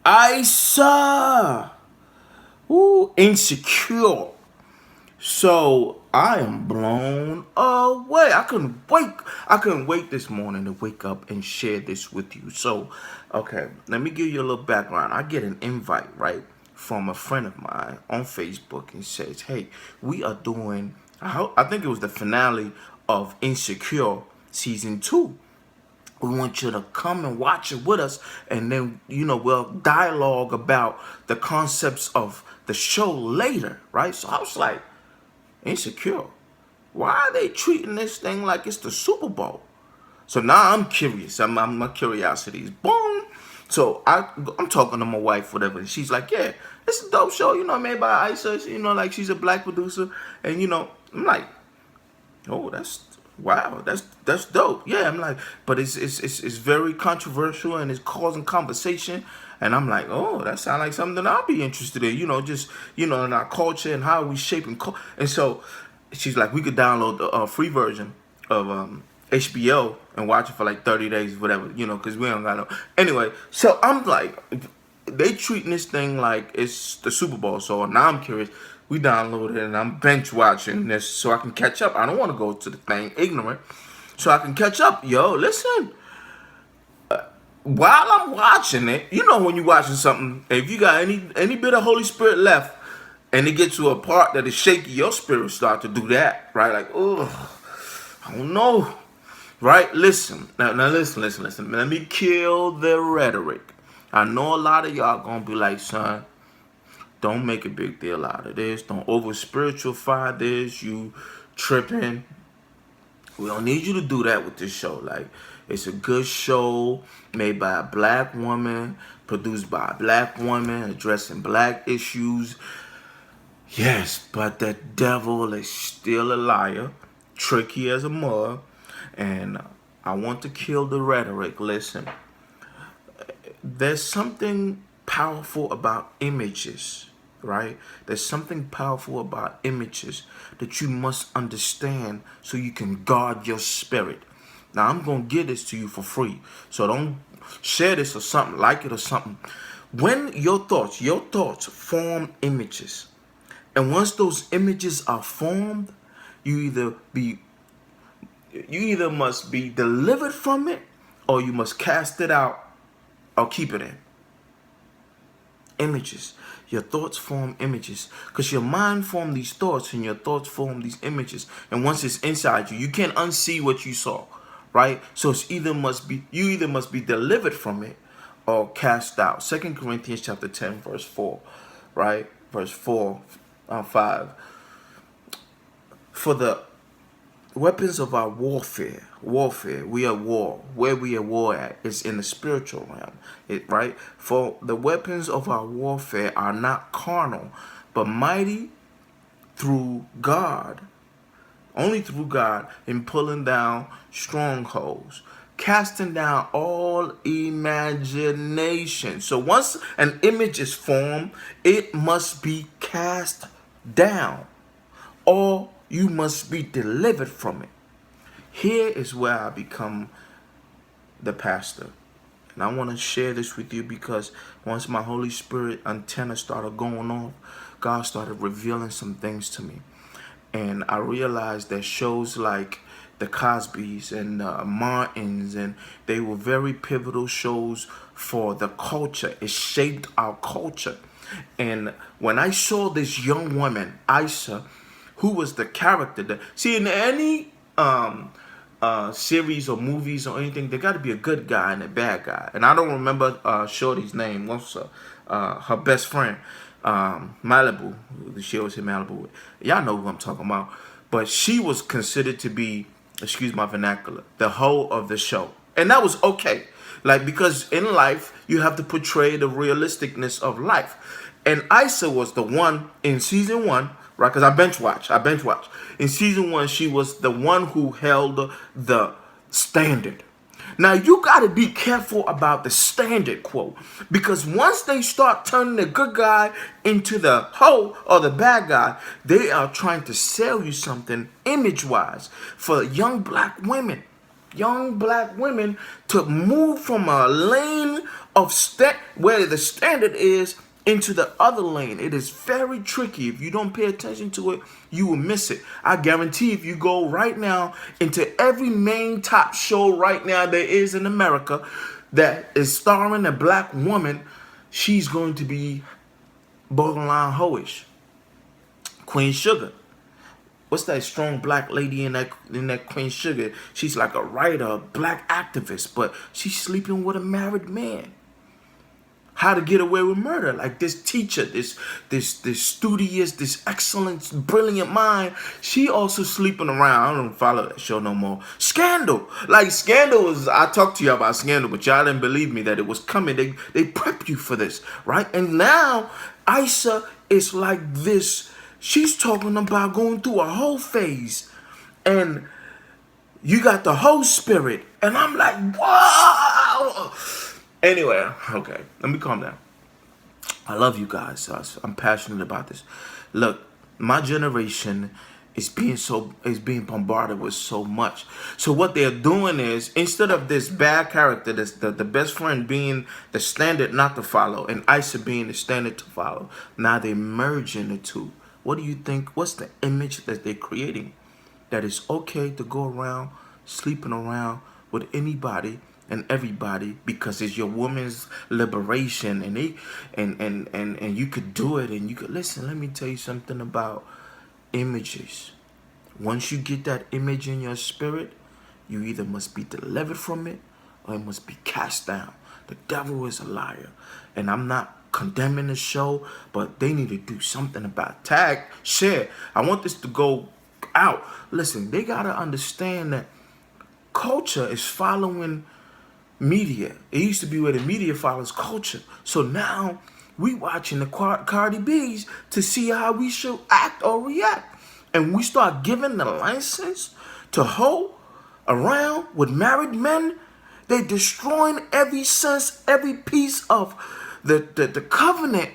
Isa. Ooh, Insecure. So I am blown away. I couldn't wait. I couldn't wait this morning to wake up and share this with you. So, okay, let me give you a little background. I get an invite, right, from a friend of mine on Facebook and says, "Hey, we are doing. I think it was the finale of Insecure season 2. We want you to come and watch it with us, and then we'll dialogue about the concepts of the show later, right?" So I was like, Insecure. Why are they treating this thing like it's the Super Bowl? So now I'm curious. My curiosity is boom. So I'm talking to my wife, whatever, and she's like, "Yeah, it's a dope show, made by Isa. Like she's a black producer." And I'm like, "Oh, that's wow, that's dope." Yeah, I'm like, but it's very controversial and it's causing conversation. And I'm like, "Oh, that sounds like something I'll be interested in." Just in our culture and how we shaping. And so she's like, "We could download the free version of HBO and watch it for like 30 days, whatever, because we don't got no." Anyway, so I'm like, they treating this thing like it's the Super Bowl. So now I'm curious. We downloaded it and I'm bench watching this so I can catch up. I don't want to go to the thing ignorant. So I can catch up. Yo, listen. While I'm watching it, when you're watching something, if you got any bit of Holy Spirit left, and it gets to a part that is shaky, your spirit start to do that, right? Like, oh, I don't know, right? Listen, now listen. Let me kill the rhetoric. I know a lot of y'all gonna be like, "Son, don't make a big deal out of this. Don't over spiritualify this. You tripping. We don't need you to do that with this show. Like, it's a good show made by a black woman, produced by a black woman, addressing black issues. Yes, but the devil is still a liar, tricky as a mug, and I want to kill the rhetoric. Listen, there's something powerful about images, right? There's something powerful about images that you must understand so you can guard your spirit. Now, I'm going to give this to you for free, so don't share this or something, like it or something. When your thoughts form images, and once those images are formed, you either must be delivered from it, or you must cast it out or keep it in. Images. Your thoughts form images because your mind formed these thoughts and your thoughts form these images. And once it's inside you, you can't unsee what you saw, right? So you either must be delivered from it or cast out. 2 Corinthians chapter 10, verse 4, right? Verse 4, 5. For the weapons of our warfare, we are war. Where we are war at is in the spiritual realm, right? For the weapons of our warfare are not carnal, but mighty through God, only through God, in pulling down strongholds, casting down all imagination. So once an image is formed, it must be cast down, or you must be delivered from it. Here is where I become the pastor. And I want to share this with you because once my Holy Spirit antenna started going off, God started revealing some things to me. And I realized that shows like the Cosbys and Martins, and they were very pivotal shows for the culture. It shaped our culture. And when I saw this young woman, Isa, who was the character that, see, in any series or movies or anything, there got to be a good guy and a bad guy. And I don't remember Shorty's name. What's her best friend, Malibu. She was in Malibu. Y'all know who I'm talking about. But she was considered to be, excuse my vernacular, the hoe of the show, and that was okay. Like, because in life you have to portray the realisticness of life. And Isa was the one in season 1, right? Because I bench watch. In season 1, she was the one who held the standard. Now, you got to be careful about the standard quote, because once they start turning the good guy into the hoe or the bad guy, they are trying to sell you something image-wise for young black women to move from a lane of where the standard is into the other lane. It is very tricky. If you don't pay attention to it, you will miss it. I guarantee if you go right now into every main top show right now there is in America that is starring a black woman, she's going to be borderline hoish. Queen Sugar. What's that strong black lady in that Queen Sugar? She's like a writer, a black activist, but she's sleeping with a married man. How to Get Away with Murder, like this teacher, this studious, this excellent, brilliant mind. She also sleeping around. I don't follow that show no more. Scandal, like Scandal is. I talked to you about Scandal, but y'all didn't believe me that it was coming. They prep you for this, right? And now Issa is like this. She's talking about going through a whole phase, and you got the whole spirit, and I'm like, wow. Anyway, okay, let me calm down. I love you guys. I'm passionate about this. Look, my generation is being bombarded with so much. So what they're doing is, instead of this bad character, this the best friend being the standard not to follow, and Issa being the standard to follow, now they're merging the two. What do you think? What's the image that they're creating? That it's okay to go around sleeping around with anybody and everybody because it's your woman's liberation, and you could do it, and you could listen. Let me tell you something about images. Once you get that image in your spirit, you either must be delivered from it or it must be cast down. The devil is a liar, and I'm not condemning the show, but they need to do something about tag, share. I want this to go out. Listen, they gotta understand that culture is following media. It used to be where the media follows culture. So now we watching the Cardi B's to see how we should act or react. And we start giving the license to hoe around with married men. They destroying every sense, every piece of the covenant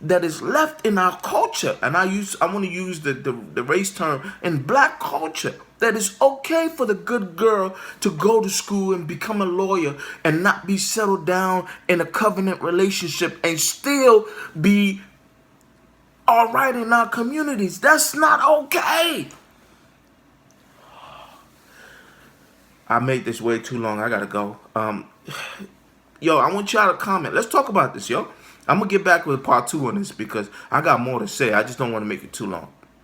that is left in our culture. And I want to use the race term in black culture. That it's okay for the good girl to go to school and become a lawyer and not be settled down in a covenant relationship and still be all right in our communities. That's not okay. I made this way too long. I gotta go. Yo, I want y'all to comment. Let's talk about this, yo. I'm gonna get back with part 2 on this because I got more to say. I just don't want to make it too long.